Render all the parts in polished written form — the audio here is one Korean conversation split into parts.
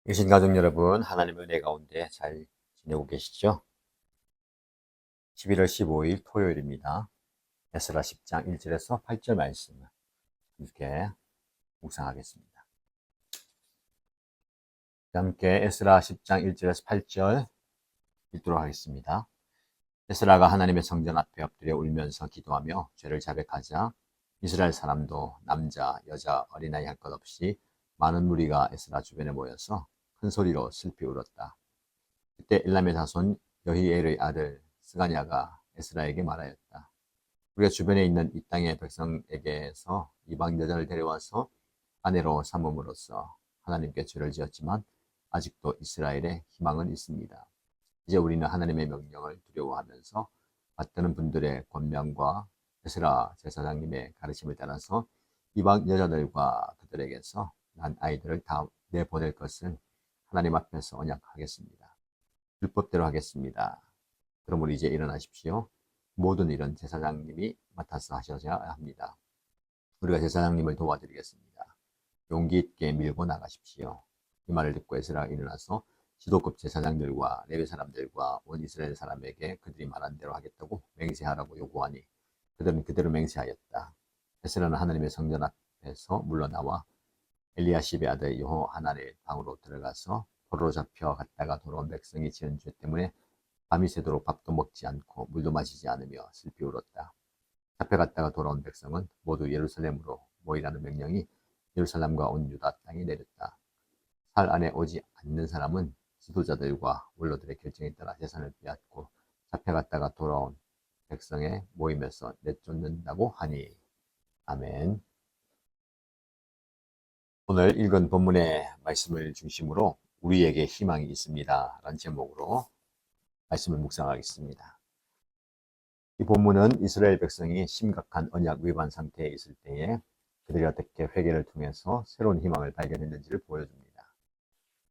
유신 가족 여러분, 하나님의 은혜 가운데 잘 지내고 계시죠? 11월 15일 토요일입니다. 에스라 10장 1절에서 8절 말씀을 함께 묵상하겠습니다. 함께 에스라 10장 1절에서 8절 읽도록 하겠습니다. 에스라가 하나님의 성전 앞에 엎드려 울면서 기도하며 죄를 자백하자 이스라엘 사람도 남자, 여자, 어린아이 할 것 없이 많은 무리가 에스라 주변에 모여서 큰 소리로 슬피 울었다. 그때 엘람의 자손 여히엘의 아들 스가냐가 에스라에게 말하였다. 우리가 주변에 있는 이 땅의 백성에게서 이방 여자를 데려와서 아내로 삼음으로써 하나님께 죄를 지었지만 아직도 이스라엘에 희망은 있습니다. 이제 우리는 하나님의 명령을 두려워하면서 받드는 분들의 권면과 에스라 제사장님의 가르침을 따라서 이방 여자들과 그들에게서 난 아이들을 다 내보낼 것을 하나님 앞에서 언약하겠습니다. 율법대로 하겠습니다. 그러므로 이제 일어나십시오. 모든 일은 제사장님이 맡아서 하셔야 합니다. 우리가 제사장님을 도와드리겠습니다. 용기 있게 밀고 나가십시오. 이 말을 듣고 에스라가 일어나서 지도급 제사장들과 레위 사람들과 온 이스라엘 사람에게 그들이 말한 대로 하겠다고 맹세하라고 요구하니 그들은 그대로 맹세하였다. 에스라는 하나님의 성전 앞에서 물러나와 엘리야십의 아들 여호하나의 방으로 들어가서 포로로 잡혀 갔다가 돌아온 백성이 지은 죄 때문에 밤이 새도록 밥도 먹지 않고 물도 마시지 않으며 슬피 울었다. 잡혀갔다가 돌아온 백성은 모두 예루살렘으로 모이라는 명령이 예루살렘과 온 유다 땅에 내렸다. 살 안에 오지 않는 사람은 지도자들과 원로들의 결정에 따라 재산을 빼앗고 잡혀갔다가 돌아온 백성의 모임에서 내쫓는다고 하니. 아멘. 오늘 읽은 본문의 말씀을 중심으로 우리에게 희망이 있습니다 라는 제목으로 말씀을 묵상하겠습니다. 이 본문은 이스라엘 백성이 심각한 언약 위반 상태에 있을 때에 그들이 어떻게 회개를 통해서 새로운 희망을 발견했는지를 보여줍니다.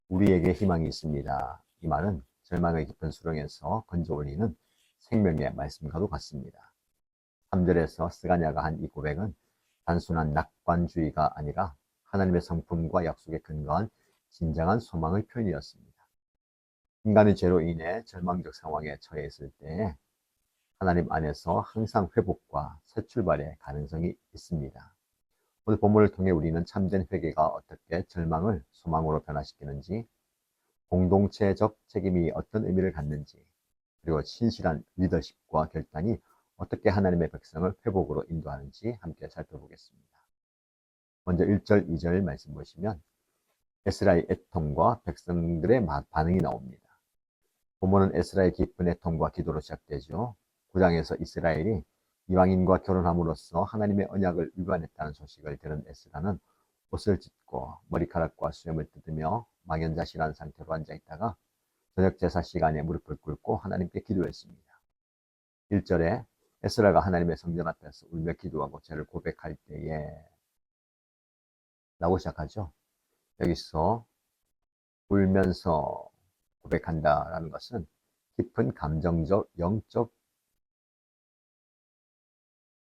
우리에게 희망이 있습니다. 이 말은 절망의 깊은 수렁에서 건져 올리는 생명의 말씀과도 같습니다. 3절에서 스가냐가 한 이 고백은 단순한 낙관주의가 아니라 하나님의 성품과 약속에 근거한 진정한 소망의 표현이었습니다. 인간의 죄로 인해 절망적 상황에 처해 있을 때 하나님 안에서 항상 회복과 새 출발의 가능성이 있습니다. 오늘 본문을 통해 우리는 참된 회개가 어떻게 절망을 소망으로 변화시키는지, 공동체적 책임이 어떤 의미를 갖는지, 그리고 신실한 리더십과 결단이 어떻게 하나님의 백성을 회복으로 인도하는지 함께 살펴보겠습니다. 먼저 1절, 2절 말씀 보시면 에스라의 애통과 백성들의 반응이 나옵니다. 본문은 에스라의 깊은 애통과 기도로 시작되죠. 9장에서 이스라엘이 이방인과 결혼함으로써 하나님의 언약을 위반했다는 소식을 들은 에스라는 옷을 찢고 머리카락과 수염을 뜯으며 망연자실한 상태로 앉아있다가 저녁 제사 시간에 무릎을 꿇고 하나님께 기도했습니다. 1절에 에스라가 하나님의 성전 앞에서 울며 기도하고 죄를 고백할 때에 라고 시작하죠. 여기서 울면서 고백한다라는 것은 깊은 감정적, 영적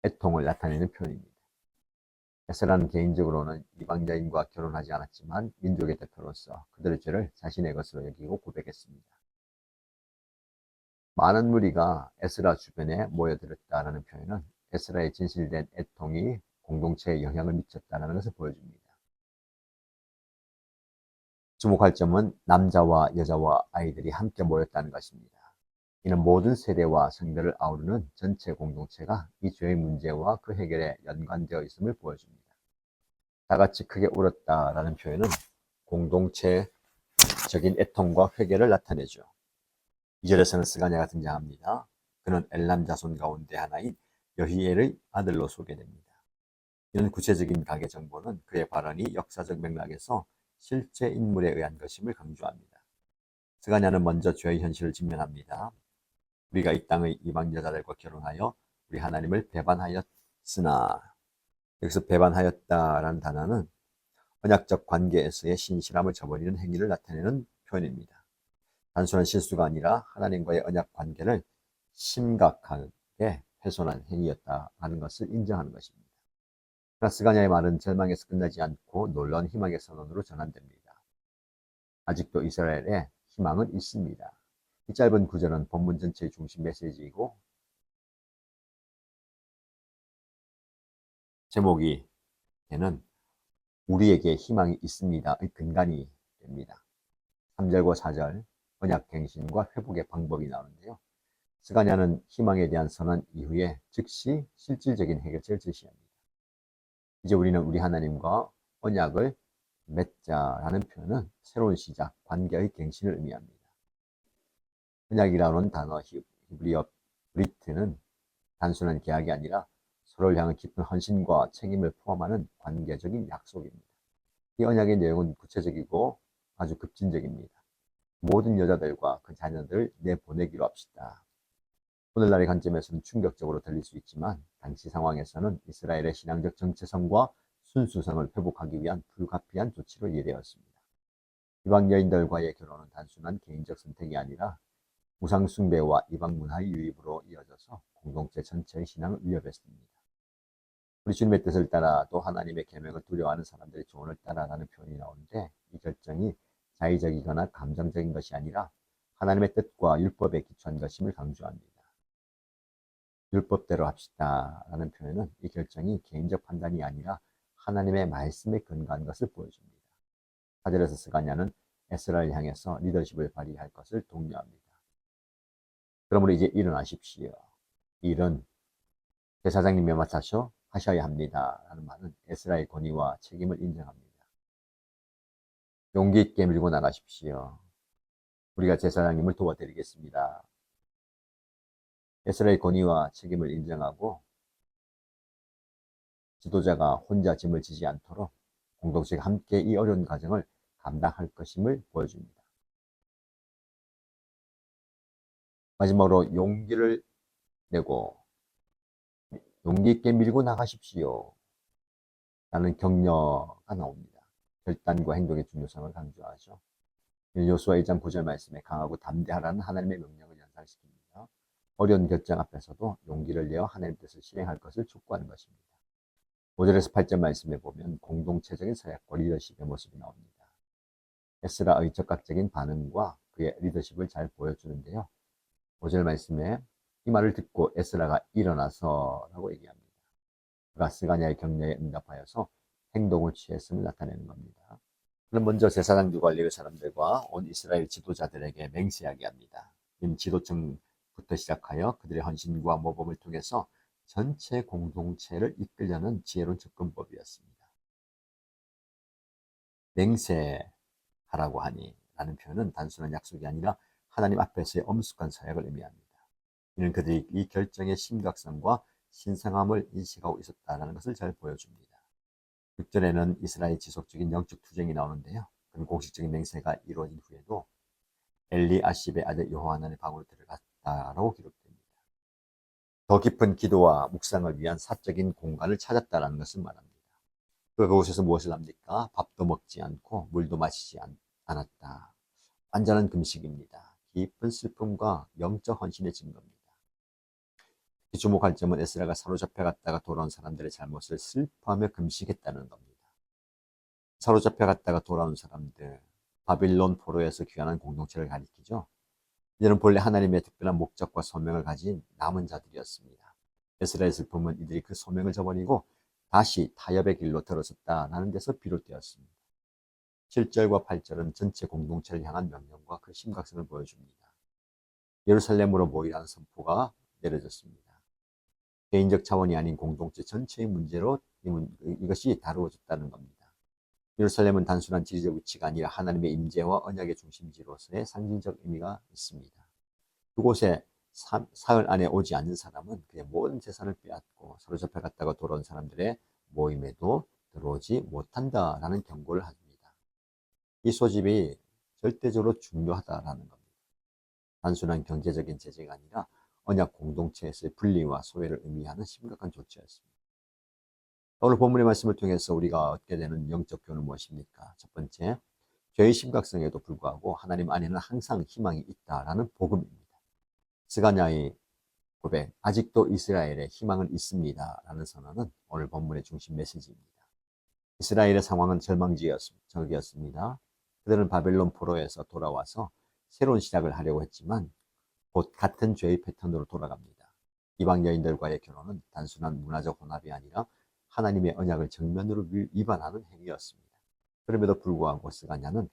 애통을 나타내는 표현입니다. 에스라는 개인적으로는 이방자인과 결혼하지 않았지만 민족의 대표로서 그들의 죄를 자신의 것으로 여기고 고백했습니다. 많은 무리가 에스라 주변에 모여들었다는 표현은 에스라의 진실된 애통이 공동체에 영향을 미쳤다는 것을 보여줍니다. 주목할 점은 남자와 여자와 아이들이 함께 모였다는 것입니다. 이는 모든 세대와 성별을 아우르는 전체 공동체가 이 죄의 문제와 그 해결에 연관되어 있음을 보여줍니다. 다 같이 크게 울었다라는 표현은 공동체적인 애통과 회개를 나타내죠. 2절에서는 스가냐가 등장합니다. 그는 엘람 자손 가운데 하나인 여히엘의 아들로 소개됩니다. 이런 구체적인 가계 정보는 그의 발언이 역사적 맥락에서 실제 인물에 의한 것임을 강조합니다. 스가냐는 먼저 죄의 현실을 직면합니다. 우리가 이 땅의 이방 여자들과 결혼하여 우리 하나님을 배반하였으나, 여기서 배반하였다라는 단어는 언약적 관계에서의 신실함을 저버리는 행위를 나타내는 표현입니다. 단순한 실수가 아니라 하나님과의 언약 관계를 심각하게 훼손한 행위였다라는 것을 인정하는 것입니다. 그러나 스가냐의 말은 절망에서 끝나지 않고 놀라운 희망의 선언으로 전환됩니다. 아직도 이스라엘에 희망은 있습니다. 이 짧은 구절은 본문 전체의 중심 메시지이고 제목이 되는 우리에게 희망이 있습니다의 근간이 됩니다. 3절과 4절 언약갱신과 회복의 방법이 나오는데요. 스가랴는 희망에 대한 선언 이후에 즉시 실질적인 해결책을 제시합니다. 이제 우리는 우리 하나님과 언약을 맺자라는 표현은 새로운 시작, 관계의 갱신을 의미합니다. 언약이라는 단어 히브리어 브리트는 단순한 계약이 아니라 서로를 향한 깊은 헌신과 책임을 포함하는 관계적인 약속입니다. 이 언약의 내용은 구체적이고 아주 급진적입니다. 모든 여자들과 그 자녀들을 내보내기로 합시다. 오늘날의 관점에서는 충격적으로 들릴 수 있지만 당시 상황에서는 이스라엘의 신앙적 정체성과 순수성을 회복하기 위한 불가피한 조치로 이해되었습니다. 이방 여인들과의 결혼은 단순한 개인적 선택이 아니라 우상 숭배와 이방 문화의 유입으로 이어져서 공동체 전체의 신앙을 위협했습니다. 우리 주님의 뜻을 따라 또 하나님의 계명을 두려워하는 사람들의 조언을 따라라는 표현이 나오는데 이 결정이 자의적이거나 감정적인 것이 아니라 하나님의 뜻과 율법에 기초한 것임을 강조합니다. 율법대로 합시다 라는 표현은 이 결정이 개인적 판단이 아니라 하나님의 말씀에 근거한 것을 보여줍니다. 4절에서 스가랴는 에스라를 향해서 리더십을 발휘할 것을 독려합니다. 그러므로 이제 일어나십시오. 일은 제사장님이 맡아서 하셔야 합니다. 라는 말은 에스라의 권위와 책임을 인정합니다. 용기 있게 밀고 나가십시오. 우리가 제사장님을 도와드리겠습니다. 에스라의 권위와 책임을 인정하고 지도자가 혼자 짐을 지지 않도록 공동체가 함께 이 어려운 과정을 감당할 것임을 보여줍니다. 마지막으로 용기를 내고 용기 있게 밀고 나가십시오. 라는 격려가 나옵니다. 결단과 행동의 중요성을 강조하죠. 요수아 1장 9절 말씀에 강하고 담대하라는 하나님의 명령을 연상시킵니다. 어려운 결정 앞에서도 용기를 내어 하나님의 뜻을 실행할 것을 촉구하는 것입니다. 5절에서 8절 말씀에 보면 공동체적인 사역과 리더십의 모습이 나옵니다. 에스라의 적극적인 반응과 그의 리더십을 잘 보여주는데요. 5절 말씀에 이 말을 듣고 에스라가 일어나서 라고 얘기합니다. 그가 스가랴의 격려에 응답하여서 행동을 취했음을 나타내는 겁니다. 그는 먼저 제사장 관리의 사람들과 온 이스라엘 지도자들에게 맹세하게 합니다. 이는 지도층부터 시작하여 그들의 헌신과 모범을 통해서 전체 공동체를 이끌려는 지혜로운 접근법이었습니다. 맹세하라고 하니 라는 표현은 단순한 약속이 아니라 하나님 앞에서의 엄숙한 사역을 의미합니다. 이는 그들이 이 결정의 심각성과 신성함을 인식하고 있었다는 것을 잘 보여줍니다. 6절에는 이스라엘의 지속적인 영적 투쟁이 나오는데요. 그는 공식적인 맹세가 이루어진 후에도 엘리아십의 아들 여호하난의 방으로 들어갔다라고 기록됩니다. 더 깊은 기도와 묵상을 위한 사적인 공간을 찾았다는 것을 말합니다. 그곳에서 무엇을 합니까? 밥도 먹지 않고 물도 마시지 않았다. 완전한 금식입니다. 깊은 슬픔과 영적 헌신의 증거입니다. 주목할 점은 에스라가 사로잡혀 갔다가 돌아온 사람들의 잘못을 슬퍼하며 금식했다는 겁니다. 사로잡혀 갔다가 돌아온 사람들, 바빌론 포로에서 귀환한 공동체를 가리키죠. 이들은 본래 하나님의 특별한 목적과 소명을 가진 남은 자들이었습니다. 에스라의 슬픔은 이들이 그 소명을 저버리고 다시 타협의 길로 들어섰다는 데서 비롯되었습니다. 7절과 8절은 전체 공동체를 향한 명령과 그 심각성을 보여줍니다. 예루살렘으로 모이라는 선포가 내려졌습니다. 개인적 차원이 아닌 공동체 전체의 문제로 이것이 다루어졌다는 겁니다. 예루살렘은 단순한 지리적 위치가 아니라 하나님의 임재와 언약의 중심지로서의 상징적 의미가 있습니다. 그곳에 사흘 안에 오지 않는 사람은 그의 모든 재산을 빼앗고 사로잡혀 갔다가 돌아온 사람들의 모임에도 들어오지 못한다라는 경고를 합니다. 이 소집이 절대적으로 중요하다라는 겁니다. 단순한 경제적인 제재가 아니라 언약 공동체에서의 분리와 소외를 의미하는 심각한 조치였습니다. 오늘 본문의 말씀을 통해서 우리가 얻게 되는 영적 교훈은 무엇입니까? 첫 번째, 죄의 심각성에도 불구하고 하나님 안에는 항상 희망이 있다라는 복음입니다. 스가랴의 고백, 아직도 이스라엘에 희망은 있습니다 라는 선언은 오늘 본문의 중심 메시지입니다. 이스라엘의 상황은 절망적이었습니다. 그들은 바벨론 포로에서 돌아와서 새로운 시작을 하려고 했지만 곧 같은 죄의 패턴으로 돌아갑니다. 이방 여인들과의 결혼은 단순한 문화적 혼합이 아니라 하나님의 언약을 정면으로 위반하는 행위였습니다. 그럼에도 불구하고 스가냐는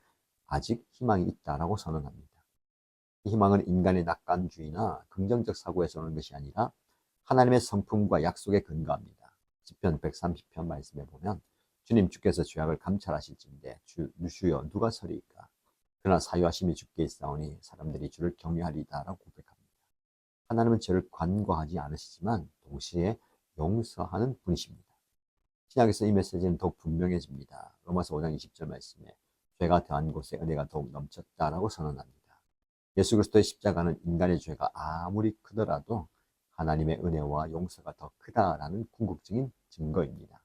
아직 희망이 있다라고 선언합니다. 이 희망은 인간의 낙관주의나 긍정적 사고에서 오는 것이 아니라 하나님의 성품과 약속에 근거합니다. 시편 130편 말씀에 보면 주님께서 죄악을 감찰하실진대 주여 누가 서리이까? 그러나 사유하심이 주께 있사오니 사람들이 주를 경외하리다라고 고백합니다. 하나님은 죄를 관과하지 않으시지만 동시에 용서하는 분이십니다. 신약에서 이 메시지는 더욱 분명해집니다. 로마서 5장 20절 말씀에 죄가 더한 곳에 은혜가 더욱 넘쳤다라고 선언합니다. 예수 그리스도의 십자가는 인간의 죄가 아무리 크더라도 하나님의 은혜와 용서가 더 크다라는 궁극적인 증거입니다.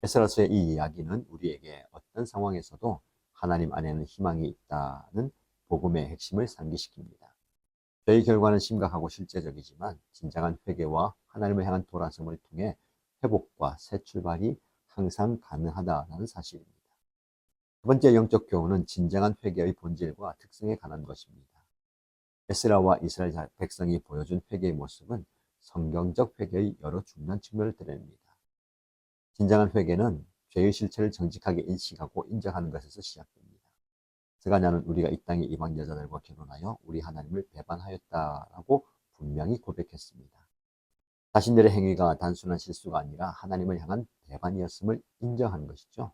에스라서의 이 이야기는 우리에게 어떤 상황에서도 하나님 안에는 희망이 있다는 복음의 핵심을 상기시킵니다. 죄의 결과는 심각하고 실제적이지만 진정한 회개와 하나님을 향한 돌아섬을 통해 회복과 새 출발이 항상 가능하다는 사실입니다. 두 번째 영적 교훈은 진정한 회개의 본질과 특성에 관한 것입니다. 에스라와 이스라엘 백성이 보여준 회개의 모습은 성경적 회개의 여러 중요한 측면을 드러냅니다. 진정한 회개는 죄의 실체를 정직하게 인식하고 인정하는 것에서 시작됩니다. 스가냐는 우리가 이 땅의 이방 여자들과 결혼하여 우리 하나님을 배반하였다라고 분명히 고백했습니다. 자신들의 행위가 단순한 실수가 아니라 하나님을 향한 배반이었음을 인정하는 것이죠.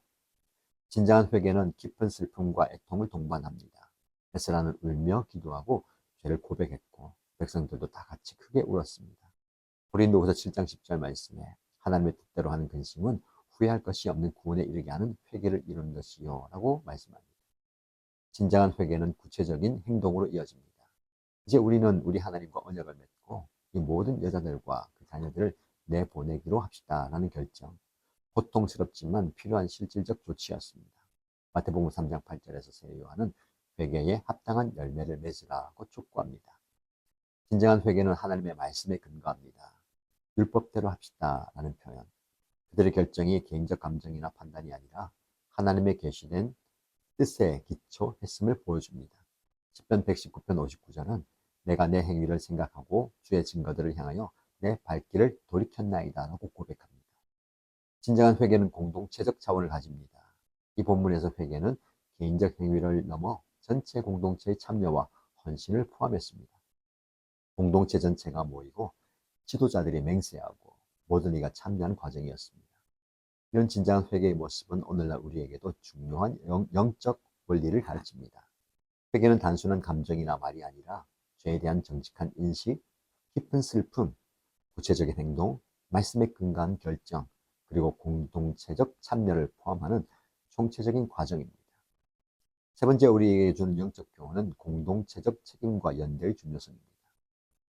진정한 회개는 깊은 슬픔과 애통을 동반합니다. 에스라는 울며 기도하고 죄를 고백했고 백성들도 다 같이 크게 울었습니다. 고린도후서 7장 10절 말씀에 하나님의 뜻대로 하는 근심은 후회할 것이 없는 구원에 이르게 하는 회개를 이루는 것이요 라고 말씀합니다. 진정한 회개는 구체적인 행동으로 이어집니다. 이제 우리는 우리 하나님과 언약을 맺고 이 모든 여자들과 그 자녀들을 내보내기로 합시다라는 결정. 고통스럽지만 필요한 실질적 조치였습니다. 마태복음 3장 8절에서 세 요한은 회개에 합당한 열매를 맺으라고 촉구합니다. 진정한 회개는 하나님의 말씀에 근거합니다. 율법대로 합시다라는 표현. 그들의 결정이 개인적 감정이나 판단이 아니라 하나님의 계시된 뜻에 기초했음을 보여줍니다. 시편 119편 59절은 내가 내 행위를 생각하고 주의 증거들을 향하여 내 발길을 돌이켰나이다 라고 고백합니다. 진정한 회개는 공동체적 차원을 가집니다. 이 본문에서 회개는 개인적 행위를 넘어 전체 공동체의 참여와 헌신을 포함했습니다. 공동체 전체가 모이고 지도자들이 맹세하고 모든 이가 참여한 과정이었습니다. 이런 진정한 회개의 모습은 오늘날 우리에게도 중요한 영적 원리를 가르칩니다. 회개는 단순한 감정이나 말이 아니라 죄에 대한 정직한 인식, 깊은 슬픔, 구체적인 행동, 말씀에 근거한 결정, 그리고 공동체적 참여를 포함하는 총체적인 과정입니다. 세 번째 우리에게 주는 영적 교훈은 공동체적 책임과 연대의 중요성입니다.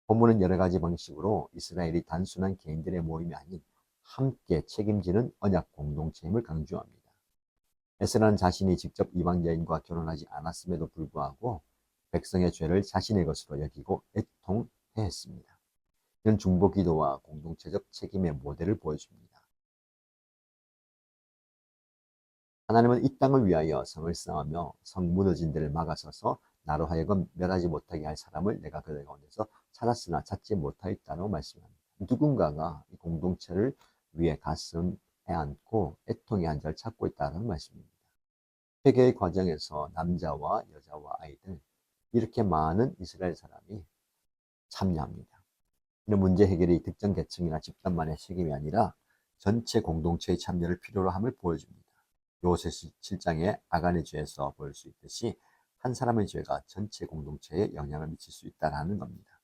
본문은 여러 가지 방식으로 이스라엘이 단순한 개인들의 모임이 아닌 함께 책임지는 언약 공동체임을 강조합니다. 에스라는 자신이 직접 이방 여인과 결혼하지 않았음에도 불구하고 백성의 죄를 자신의 것으로 여기고 애통해했습니다. 이는 중보기도와 공동체적 책임의 모델을 보여줍니다. 하나님은 이 땅을 위하여 성을 쌓으며 성 무너진 데를 막아서서 나로 하여금 멸하지 못하게 할 사람을 내가 그들 가운데서 찾았으나 찾지 못하였다고 말씀합니다. 누군가가 이 공동체를 위해 가슴에 안고 애통의 한자를 찾고 있다는 말씀입니다. 회개의 과정에서 남자와 여자와 아이들 이렇게 많은 이스라엘 사람이 참여합니다. 이는 문제 해결이 특정 계층이나 집단만의 책임이 아니라 전체 공동체의 참여를 필요로 함을 보여줍니다. 요새 7장의 아간의 죄에서 볼 수 있듯이 한 사람의 죄가 전체 공동체에 영향을 미칠 수 있다는 겁니다.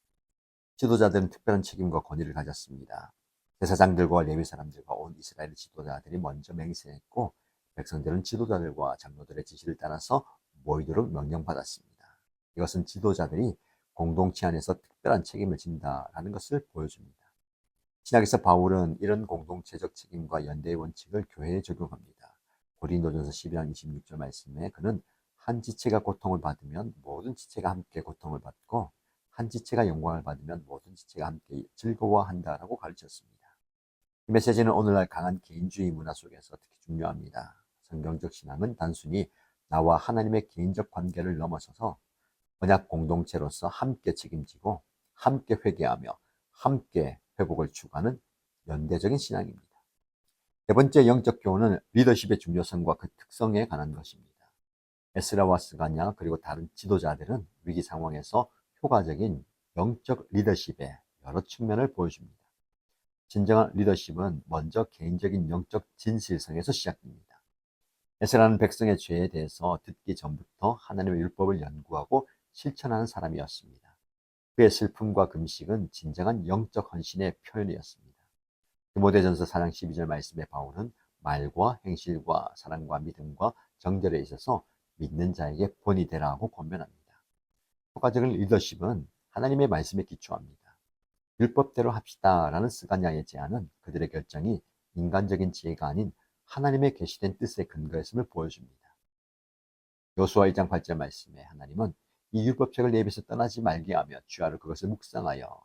지도자들은 특별한 책임과 권위를 가졌습니다. 제사장들과 레위 사람들과 온 이스라엘 지도자들이 먼저 맹세했고 백성들은 지도자들과 장로들의 지시를 따라서 모이도록 명령받았습니다. 이것은 지도자들이 공동체 안에서 특별한 책임을 진다라는 것을 보여줍니다. 신약에서 바울은 이런 공동체적 책임과 연대의 원칙을 교회에 적용합니다. 고린도전서 12장 26절 말씀에 그는 한 지체가 고통을 받으면 모든 지체가 함께 고통을 받고 한 지체가 영광을 받으면 모든 지체가 함께 즐거워한다라고 가르쳤습니다. 이 메시지는 오늘날 강한 개인주의 문화 속에서 특히 중요합니다. 성경적 신앙은 단순히 나와 하나님의 개인적 관계를 넘어서서 언약 공동체로서 함께 책임지고 함께 회개하며 함께 회복을 추구하는 연대적인 신앙입니다. 네 번째 영적 교훈은 리더십의 중요성과 그 특성에 관한 것입니다. 에스라와 스가냐 그리고 다른 지도자들은 위기 상황에서 효과적인 영적 리더십의 여러 측면을 보여줍니다. 진정한 리더십은 먼저 개인적인 영적 진실성에서 시작됩니다. 에스라는 백성의 죄에 대해서 듣기 전부터 하나님의 율법을 연구하고 실천하는 사람이었습니다. 그의 슬픔과 금식은 진정한 영적 헌신의 표현이었습니다. 디모데전서 4장 12절 말씀에 바울은 말과 행실과 사랑과 믿음과 정절에 있어서 믿는 자에게 본이 되라고 권면합니다. 효과적인 리더십은 하나님의 말씀에 기초합니다. 율법대로 합시다라는 스가랴의 제안은 그들의 결정이 인간적인 지혜가 아닌 하나님의 계시된 뜻에 근거했음을 보여줍니다. 여호수아 1장 8절 말씀에 하나님은 이 율법책을 내 입에서 떠나지 말게 하며 주야로 그것을 묵상하여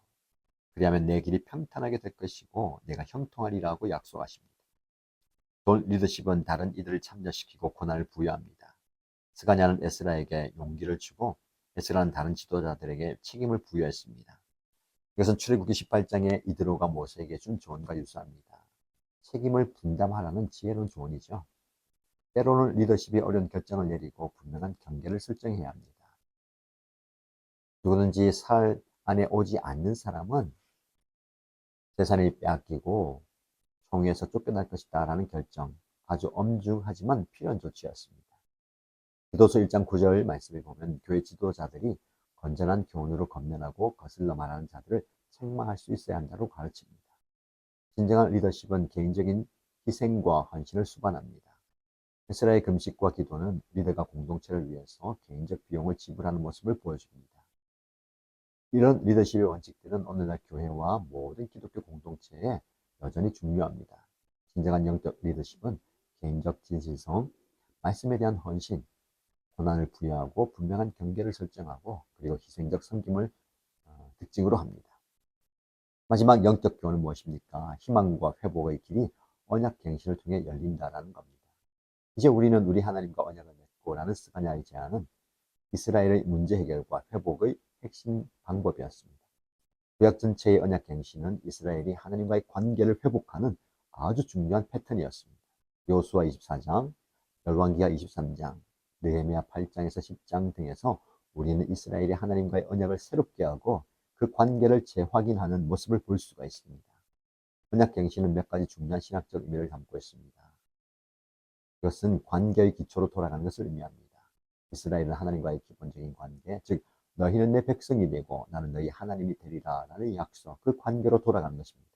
그리하면 내 길이 평탄하게 될 것이고 내가 형통하리라고 약속하십니다. 좋은 리더십은 다른 이들을 참여시키고 권한을 부여합니다. 스가랴는 에스라에게 용기를 주고 에스라는 다른 지도자들에게 책임을 부여했습니다. 이것은 출애굽기 18장에 이드로가 모세에게 준 조언과 유사합니다. 책임을 분담하라는 지혜로운 조언이죠. 때로는 리더십이 어려운 결정을 내리고 분명한 경계를 설정해야 합니다. 누구든지 살 안에 오지 않는 사람은 재산을 빼앗기고 총에서 쫓겨날 것이다 라는 결정, 아주 엄중하지만 필요한 조치였습니다. 기도서 1장 9절 말씀에 보면 교회 지도자들이 건전한 교훈으로 건면하고 거슬러 말하는 자들을 책망할 수 있어야 한다고 가르칩니다. 진정한 리더십은 개인적인 희생과 헌신을 수반합니다. 에스라의 금식과 기도는 리더가 공동체를 위해서 개인적 비용을 지불하는 모습을 보여줍니다. 이런 리더십의 원칙들은 오늘날 교회와 모든 기독교 공동체에 여전히 중요합니다. 진정한 영적 리더십은 개인적 진실성, 말씀에 대한 헌신, 권한을 부여하고 분명한 경계를 설정하고 그리고 희생적 섬김을 특징으로 합니다. 마지막 영적 교훈은 무엇입니까? 희망과 회복의 길이 언약 갱신을 통해 열린다라는 겁니다. 이제 우리는 우리 하나님과 언약을 맺고 라는 스가랴의 제안은 이스라엘의 문제 해결과 회복의 핵심 방법이었습니다. 구약 전체의 언약 갱신은 이스라엘이 하나님과의 관계를 회복하는 아주 중요한 패턴이었습니다. 여호수아 24장, 열왕기하 23장, 느헤미야 8장에서 10장 등에서 우리는 이스라엘이 하나님과의 언약을 새롭게 하고 그 관계를 재확인하는 모습을 볼 수가 있습니다. 언약 갱신은 몇 가지 중요한 신학적 의미를 담고 있습니다. 이것은 관계의 기초로 돌아가는 것을 의미합니다. 이스라엘은 하나님과의 기본적인 관계, 즉 너희는 내 백성이 되고 나는 너희 하나님이 되리라 라는 약속, 그 관계로 돌아가는 것입니다.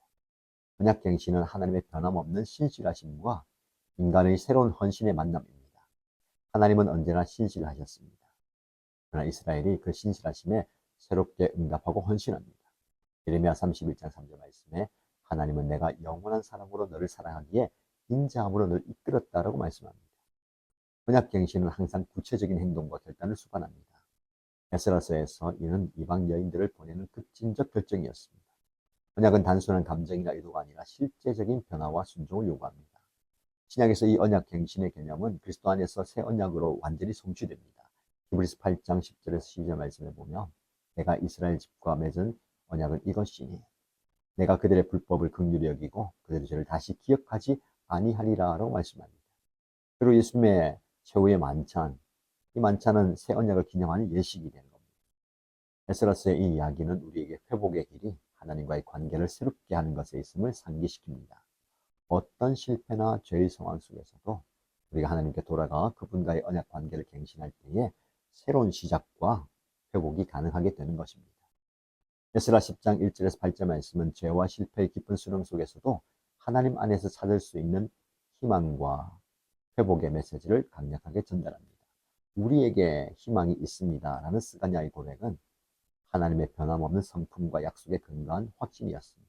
언약 갱신은 하나님의 변함없는 신실하심과 인간의 새로운 헌신의 만남입니다. 하나님은 언제나 신실하셨습니다. 그러나 이스라엘이 그 신실하심에 새롭게 응답하고 헌신합니다. 예레미야 31장 3절 말씀에 하나님은 내가 영원한 사랑으로 너를 사랑하기에 인자함으로 너를 이끌었다라고 말씀합니다. 언약 갱신은 항상 구체적인 행동과 결단을 수반합니다. 에스라서에서 이는 이방 여인들을 보내는 급진적 결정이었습니다. 언약은 단순한 감정이나 의도가 아니라 실제적인 변화와 순종을 요구합니다. 신약에서 이 언약 갱신의 개념은 그리스도 안에서 새 언약으로 완전히 성취됩니다. 히브리서 8장 10절에서 12절 말씀에 보면 내가 이스라엘 집과 맺은 언약은 이것이니 내가 그들의 불법을 긍휼히 여기고 그들의 죄를 다시 기억하지 아니하리라라고 말씀합니다. 그리고 예수님의 최후의 만찬, 이 만찬은 새 언약을 기념하는 예식이 되는 겁니다. 에스라스의 이 이야기는 우리에게 회복의 길이 하나님과의 관계를 새롭게 하는 것에 있음을 상기시킵니다. 어떤 실패나 죄의 상황 속에서도 우리가 하나님께 돌아가 그분과의 언약 관계를 갱신할 때에 새로운 시작과 회복이 가능하게 되는 것입니다. 에스라 10장 1절에서 8절 말씀은 죄와 실패의 깊은 수렁 속에서도 하나님 안에서 찾을 수 있는 희망과 회복의 메시지를 강력하게 전달합니다. 우리에게 희망이 있습니다 라는 스가랴의 고백은 하나님의 변함없는 성품과 약속에 근거한 확신이었습니다.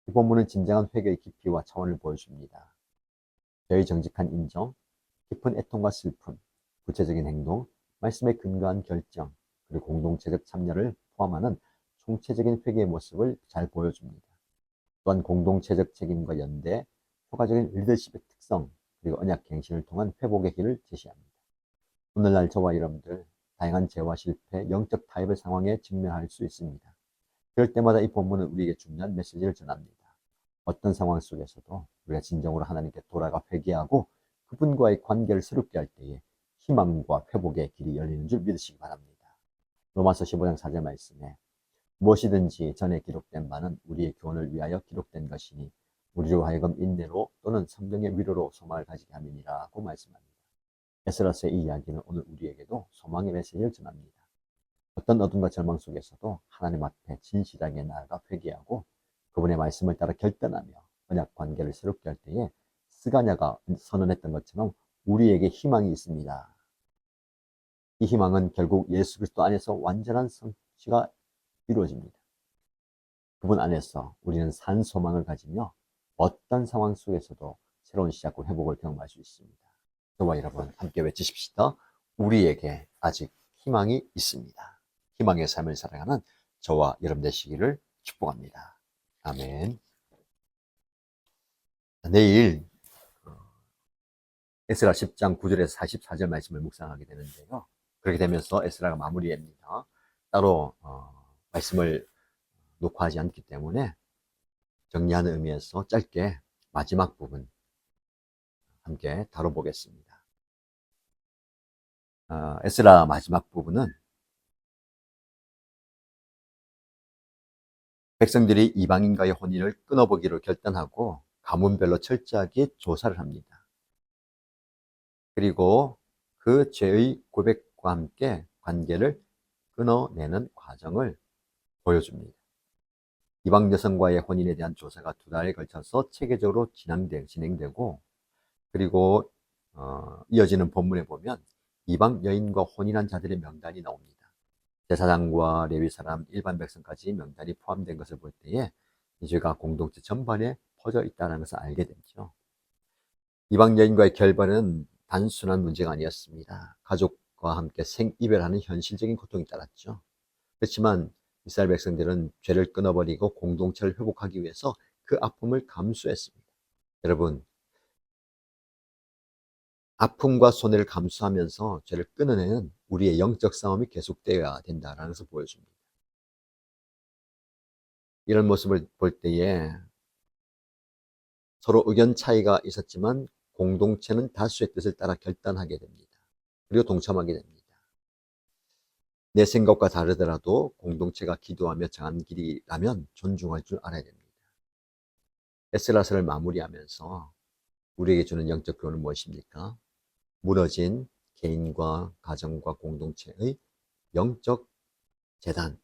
이 본문은 진정한 회개의 깊이와 차원을 보여줍니다. 죄의 정직한 인정, 깊은 애통과 슬픔, 구체적인 행동, 말씀에 근거한 결정, 그리고 공동체적 참여를 포함하는 총체적인 회개의 모습을 잘 보여줍니다. 또한 공동체적 책임과 연대, 효과적인 리더십의 특성, 그리고 언약 갱신을 통한 회복의 길을 제시합니다. 오늘날 저와 여러분들 다양한 재화 실패, 영적 타협의 상황에 직면할 수 있습니다. 그럴 때마다 이 본문은 우리에게 중요한 메시지를 전합니다. 어떤 상황 속에서도 우리가 진정으로 하나님께 돌아가 회개하고 그분과의 관계를 새롭게 할 때에 희망과 회복의 길이 열리는 줄 믿으시기 바랍니다. 로마서 15장 4절 말씀에 무엇이든지 전에 기록된 바는 우리의 교훈을 위하여 기록된 것이니 우리로 하여금 인내로 또는 성령의 위로로 소망을 가지게 함이니라고 말씀합니다. 에스라서의 이 이야기는 오늘 우리에게도 소망의 메시지를 전합니다. 어떤 어둠과 절망 속에서도 하나님 앞에 진실하게 나아가 회개하고 그분의 말씀을 따라 결단하며 언약 관계를 새롭게 할 때에 스가냐가 선언했던 것처럼 우리에게 희망이 있습니다. 이 희망은 결국 예수 그리스도 안에서 완전한 성취가 이루어집니다. 그분 안에서 우리는 산 소망을 가지며 어떤 상황 속에서도 새로운 시작과 회복을 경험할 수 있습니다. 저와 여러분 함께 외치십시다. 우리에게 아직 희망이 있습니다. 희망의 삶을 살아가는 저와 여러분 되시기를 축복합니다. 아멘. 내일 에스라 10장 9절에서 44절 말씀을 묵상하게 되는데요. 그렇게 되면서 에스라가 마무리합니다. 따로 말씀을 녹화하지 않기 때문에 정리하는 의미에서 짧게 마지막 부분 함께 다뤄보겠습니다. 에스라 마지막 부분은 백성들이 이방인과의 혼인을 끊어보기로 결단하고 가문별로 철저하게 조사를 합니다. 그리고 그 죄의 고백과 함께 관계를 끊어내는 과정을 보여줍니다. 이방 여성과의 혼인에 대한 조사가 2달에 걸쳐서 체계적으로 진행되고 그리고 이어지는 본문에 보면 이방 여인과 혼인한 자들의 명단이 나옵니다. 제사장과 레위 사람, 일반 백성까지 명단이 포함된 것을 볼 때에 이 죄가 공동체 전반에 퍼져 있다는 것을 알게 되죠. 이방 여인과의 결별은 단순한 문제가 아니었습니다. 가족과 함께 생이별하는 현실적인 고통이 따랐죠. 그렇지만 이스라엘 백성들은 죄를 끊어버리고 공동체를 회복하기 위해서 그 아픔을 감수했습니다. 여러분, 아픔과 손해를 감수하면서 죄를 끊어내는 우리의 영적 싸움이 계속되어야 된다는 것을 보여줍니다. 이런 모습을 볼 때에 서로 의견 차이가 있었지만 공동체는 다수의 뜻을 따라 결단하게 됩니다. 그리고 동참하게 됩니다. 내 생각과 다르더라도 공동체가 기도하며 정한 길이라면 존중할 줄 알아야 됩니다. 에스라서를 마무리하면서 우리에게 주는 영적 교훈은 무엇입니까? 무너진 개인과 가정과 공동체의 영적 재단,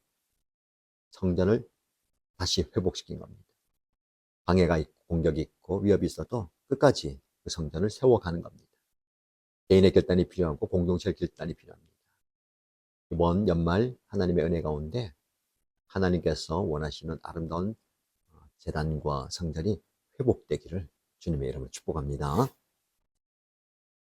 성전을 다시 회복시킨 겁니다. 방해가 있고 공격이 있고 위협이 있어도 끝까지 그 성전을 세워가는 겁니다. 개인의 결단이 필요하고 공동체의 결단이 필요합니다. 이번 연말 하나님의 은혜 가운데 하나님께서 원하시는 아름다운 재단과 성전이 회복되기를 주님의 이름으로 축복합니다.